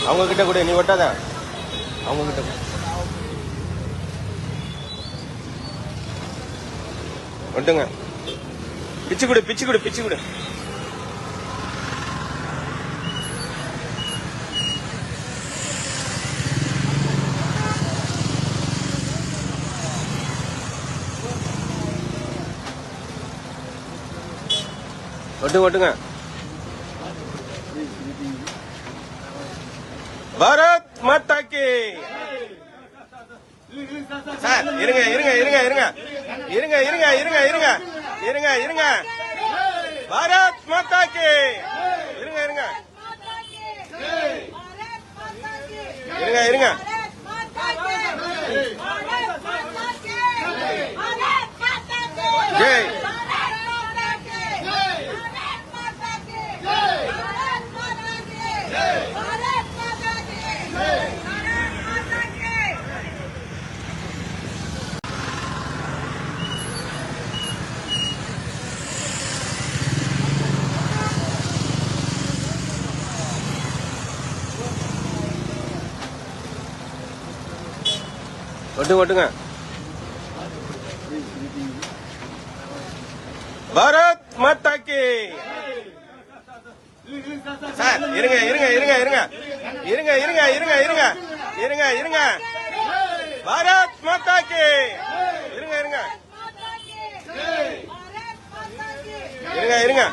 அவங்க கிட்ட கூட நீ ஒட்டாத. அவங்க கிட்ட ஒட்டுங்க. பிச்சு கொடு, பிச்சு கொடு, பிச்சு கொடு. ஒட்டுங்க, ஒட்டுங்க. பாரத் மாதா கி. சார் இருங்க இருங்க இருங்க இருங்க இருங்க இருங்க இருங்க இருங்க இருங்க இருங்க. பாரத் மாதா கி. இருங்க இருங்க இருங்க இருங்க. ஜெய். ஒட்டுங்க, ஒட்டுங்க. பாரத் மாதா கி. சார் இருங்க இருங்க இருங்க இருங்க இருங்க இருங்க இருங்க இருங்க இருங்க இருங்க. பாரத் மாதா கி. இருங்க இருங்க இருங்க இருங்க.